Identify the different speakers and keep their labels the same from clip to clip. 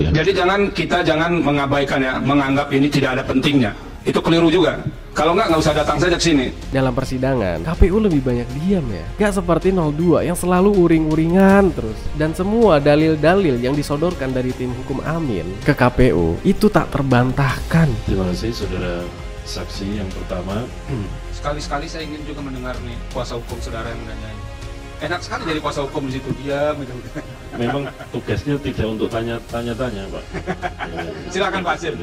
Speaker 1: Jadi kita jangan mengabaikan ya, menganggap ini tidak ada pentingnya. Itu keliru juga. Kalau nggak usah datang saja ke sini.
Speaker 2: Dalam persidangan, KPU lebih banyak diam ya. Gak seperti 02 yang selalu uring-uringan terus. Dan semua dalil-dalil yang disodorkan dari tim hukum Amin ke KPU itu tak terbantahkan.
Speaker 3: Terima kasih saudara saksi yang pertama.
Speaker 1: Sekali-sekali saya ingin juga mendengar nih kuasa hukum saudara yang menanyai. Enak sekali jadi kuasa hukum di situ, diam gitu.
Speaker 3: Memang tugasnya tidak untuk tanya-tanya Pak.
Speaker 1: Silakan Pak Sim.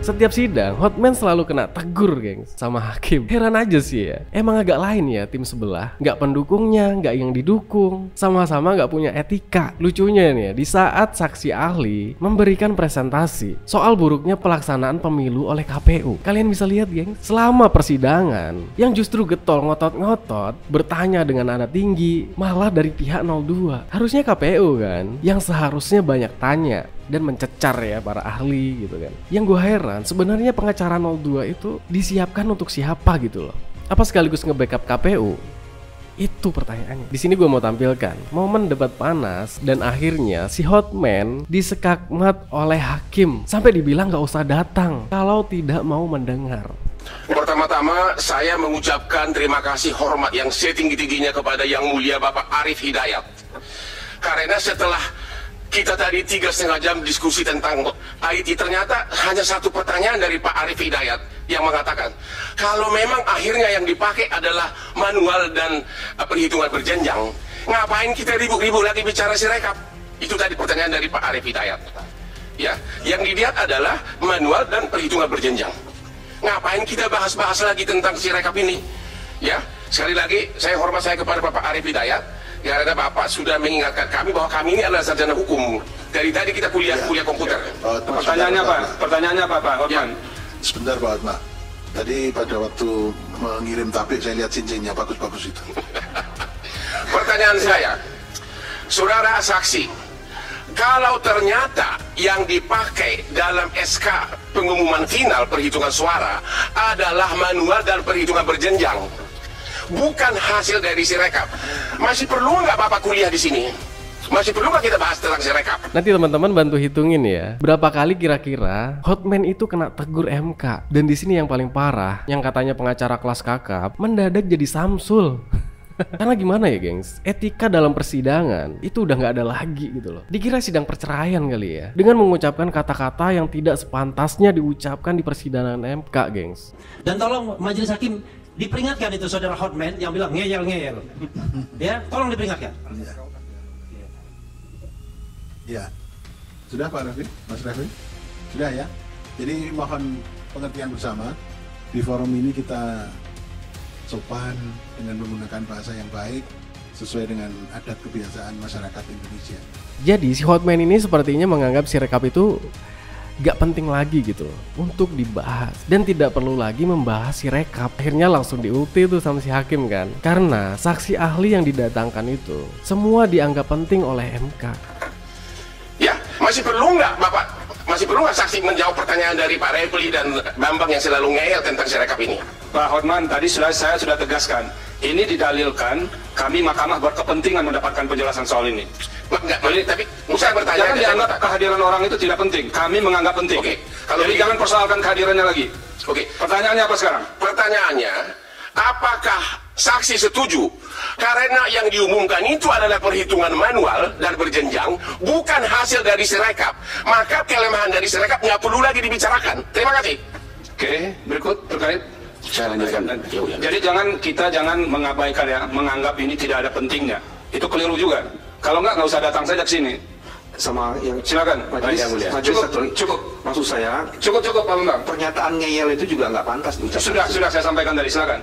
Speaker 2: Setiap sidang, Hotman selalu kena tegur, gengs, sama hakim. Heran aja sih ya. Emang agak lain ya tim sebelah. Nggak pendukungnya, nggak yang didukung. Sama-sama nggak punya etika. Lucunya nih ya, di saat saksi ahli memberikan presentasi soal buruknya pelaksanaan pemilu oleh KPU. Kalian bisa lihat, gengs, selama persidangan, yang justru getol ngotot-ngotot, bertanya dengan nada tinggi, malah dari pihak 02. Harusnya KPU kan, yang seharusnya banyak tanya dan mencecar ya para ahli gitu kan. Yang gue heran sebenarnya pengacara 02 itu disiapkan untuk siapa gitu loh. Apa sekaligus nge-backup KPU? Itu pertanyaannya. Di sini gue mau tampilkan momen debat panas dan akhirnya si Hotman disekakmat oleh hakim sampai dibilang gak usah datang kalau tidak mau mendengar.
Speaker 4: Pertama-tama saya mengucapkan terima kasih hormat yang setinggi-tingginya kepada Yang Mulia Bapak Arif Hidayat. Karena setelah kita tadi 3,5 jam diskusi tentang IT, ternyata hanya satu pertanyaan dari Pak Arif Hidayat yang mengatakan kalau memang akhirnya yang dipakai adalah manual dan perhitungan berjenjang, ngapain kita ribut-ribut lagi bicara Sirekap? Itu tadi pertanyaan dari Pak Arif Hidayat. Ya, yang dilihat adalah manual dan perhitungan berjenjang. Ngapain kita bahas-bahas lagi tentang Sirekap ini? Ya, sekali lagi saya hormat saya kepada Bapak Arif Hidayat. Karena Bapak sudah mengingatkan kami bahwa kami ini adalah sarjana hukum. Dari tadi kita kuliah komputer.
Speaker 1: Pertanyaannya apa Pak Hotman?
Speaker 5: Ya. Sebentar Pak Hotman. Tadi pada waktu mengirim tabik saya lihat cincinnya bagus-bagus itu.
Speaker 4: Pertanyaan saya, saudara saksi, kalau ternyata yang dipakai dalam SK pengumuman final perhitungan suara adalah manual dan perhitungan berjenjang, bukan hasil dari Sirekap, masih perlu nggak Bapak kuliah di sini? Masih perlu nggak kita bahas tentang Sirekap?
Speaker 2: Nanti teman-teman bantu hitungin ya, berapa kali kira-kira Hotman itu kena tegur MK. Dan di sini yang paling parah, yang katanya pengacara kelas kakap mendadak jadi Samsul. Karena gimana ya gengs, etika dalam persidangan itu udah nggak ada lagi gitu loh. Dikira sidang perceraian kali ya, dengan mengucapkan kata-kata yang tidak sepantasnya diucapkan di persidangan MK, gengs.
Speaker 6: Dan tolong majelis hakim diperingatkan itu saudara Hotman yang bilang ngeyel-ngeyel. Ya, tolong diperingatkan.
Speaker 5: Ya. Sudah Pak Raffi, Mas Raffi? Sudah ya. Jadi mohon pengertian bersama. Di forum ini kita sopan dengan menggunakan bahasa yang baik sesuai dengan adat kebiasaan masyarakat Indonesia.
Speaker 2: Jadi si Hotman ini sepertinya menganggap Sirekap itu gak penting lagi gitu untuk dibahas dan tidak perlu lagi membahas Sirekap. Akhirnya langsung diulti tuh sama si hakim kan, karena saksi ahli yang didatangkan itu semua dianggap penting oleh MK.
Speaker 4: Ya, masih perlu nggak Bapak? Masih perlu nggak saksi menjawab pertanyaan dari Pak Repli dan Bambang yang selalu ngeyel tentang Sirekap ini?
Speaker 1: Pak Hotman, tadi saya sudah tegaskan, ini didalilkan kami mahkamah berkepentingan mendapatkan penjelasan soal ini.
Speaker 4: Enggak, tapi saya bertanya.
Speaker 1: Jangan dianggap kehadiran orang itu tidak penting. Kami menganggap penting.
Speaker 4: Oke.
Speaker 1: Jadi jangan persoalkan kehadirannya lagi.
Speaker 4: Oke.
Speaker 1: Pertanyaannya apa sekarang?
Speaker 4: Pertanyaannya, apakah saksi setuju karena yang diumumkan itu adalah perhitungan manual dan berjenjang, bukan hasil dari Sirekap, maka kelemahan dari Sirekap nggak perlu lagi dibicarakan. Terima kasih.
Speaker 1: Oke, berikut terkait.
Speaker 4: Saya lanjutkan.
Speaker 1: Jadi kita jangan mengabaikan ya, menganggap ini tidak ada pentingnya. Itu keliru juga. Kalau nggak usah datang saja ke sini.
Speaker 7: Sama yang
Speaker 1: Silakan. Cukup.
Speaker 7: Maksud saya
Speaker 1: Cukup Pak Bambang.
Speaker 7: pernyataan ngeyel itu juga nggak pantas diucapkan.
Speaker 1: Sudah saya sampaikan tadi. Silakan.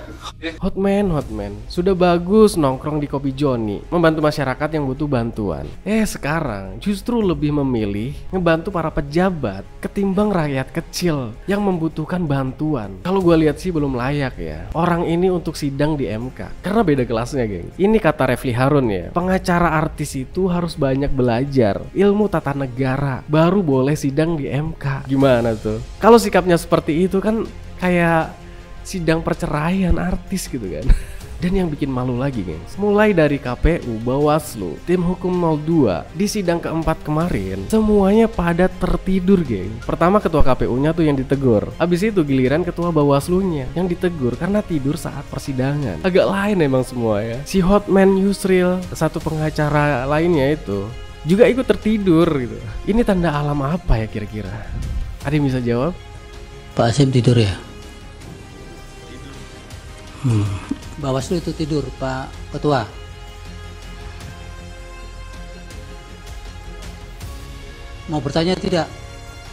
Speaker 2: Hotman, sudah bagus nongkrong di Kopi Joni, membantu masyarakat yang butuh bantuan. Sekarang justru lebih memilih ngebantu para pejabat ketimbang rakyat kecil yang membutuhkan bantuan. Kalau gue lihat sih belum layak ya orang ini untuk sidang di MK, karena beda kelasnya, geng. Ini kata Refli Harun ya, pengacara artis itu harus banyak belajar ilmu tata negara baru boleh sidang di MK. Gimana tuh? Kalau sikapnya seperti itu kan kayak sidang perceraian artis gitu kan. Dan yang bikin malu lagi gengs, mulai dari KPU, Bawaslu, tim hukum 02, di sidang keempat kemarin semuanya pada tertidur geng. Pertama ketua KPU-nya tuh yang ditegur, habis itu giliran ketua Bawaslu-nya yang ditegur karena tidur saat persidangan. Agak lain emang semua ya. Si Hotman Yusril, satu pengacara lainnya itu juga ikut tertidur gitu. Ini tanda alam apa ya kira-kira? Ada yang bisa jawab?
Speaker 8: Pak Hasim tidur ya? Bawaslu itu tidur, Pak Ketua. Mau bertanya tidak?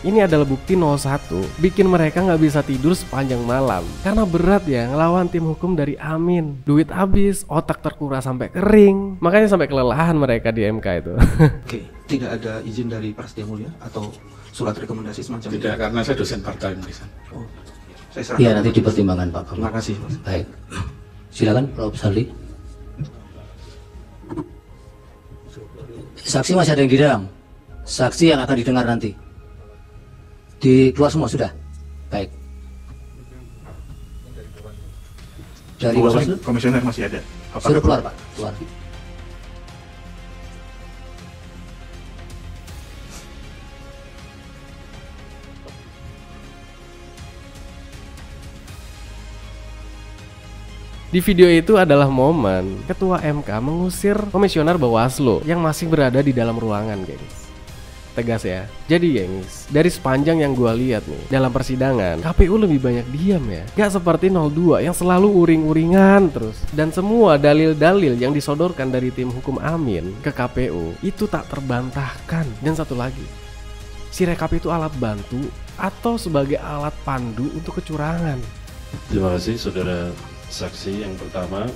Speaker 2: Ini adalah bukti 01 bikin mereka nggak bisa tidur sepanjang malam karena berat ya ngelawan tim hukum dari Amin. Duit habis, otak terkuras sampai kering, makanya sampai kelelahan mereka di MK itu.
Speaker 7: Oke, tidak ada izin dari Prasetya Mulia atau surat rekomendasi semacam itu?
Speaker 5: Tidak, karena saya dosen part-time di sana.
Speaker 7: Oh, saya serahkan.
Speaker 8: Iya, nanti dipertimbangkan Pak.
Speaker 7: Terima kasih.
Speaker 8: Baik. Silakan Prof. Saldi. Saksi masih ada yang di dalam. Saksi yang akan didengar nanti. Di keluar semua sudah. Baik. Dari Bawaslu?
Speaker 5: Komisioner masih ada.
Speaker 8: Suruh keluar Pak. Keluar.
Speaker 2: Di video itu adalah momen ketua MK mengusir komisioner Bawaslu yang masih berada di dalam ruangan, gengs. Tegas ya. Jadi gengs, dari sepanjang yang gua lihat nih dalam persidangan, KPU lebih banyak diam ya. Gak seperti 02 yang selalu uring-uringan terus. Dan semua dalil-dalil yang disodorkan dari tim hukum Amin ke KPU itu tak terbantahkan. Dan satu lagi, Sirekap itu alat bantu atau sebagai alat pandu untuk kecurangan.
Speaker 3: Terima kasih saudara saksi yang pertama.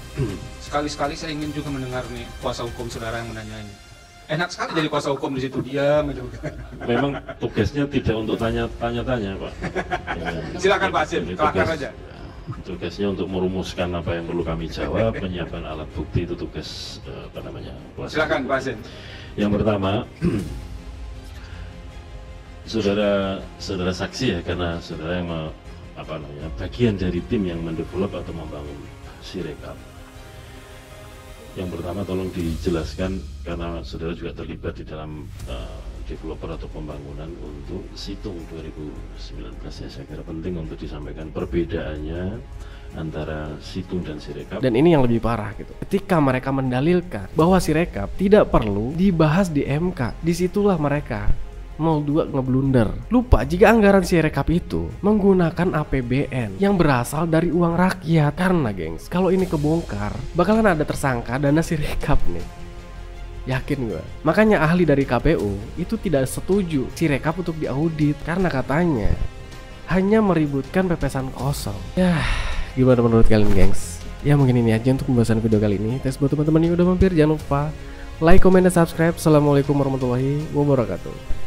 Speaker 1: Sekali-sekali saya ingin juga mendengar nih kuasa hukum saudara yang menanyanya. Enak sekali jadi kuasa hukum di situ, diam aja.
Speaker 3: Memang tugasnya tidak untuk tanya-tanya Pak. Ya,
Speaker 1: Silakan Pak Hasim, kelakar aja.
Speaker 3: Tugasnya untuk merumuskan apa yang perlu kami jawab, menyiapkan alat bukti itu tugas kuasa.
Speaker 1: Silakan Pak Hasim.
Speaker 3: Yang pertama, saudara saksi ya, karena saudara yang bagian dari tim yang mendevelop atau membangun Sirekap. Yang pertama tolong dijelaskan, karena saudara juga terlibat di dalam developer atau pembangunan untuk Situng 2019 ya. Saya kira penting untuk disampaikan perbedaannya antara Situng dan Sirekap.
Speaker 2: Dan ini yang lebih parah gitu. Ketika mereka mendalilkan bahwa Sirekap tidak perlu dibahas di MK, disitulah mereka 02 ngeblunder. Lupa jika anggaran Sirekap itu menggunakan APBN yang berasal dari uang rakyat. Karena gengs, kalau ini kebongkar, bakalan ada tersangka dana Sirekap nih. Yakin gue. Makanya ahli dari KPU itu tidak setuju Sirekap untuk diaudit karena katanya hanya meributkan pepesan kosong. Yah, gimana menurut kalian gengs? Ya mungkin ini aja untuk pembahasan video kali ini. Thanks buat teman-teman yang udah mampir. Jangan lupa like, comment, dan subscribe. Assalamualaikum warahmatullahi wabarakatuh.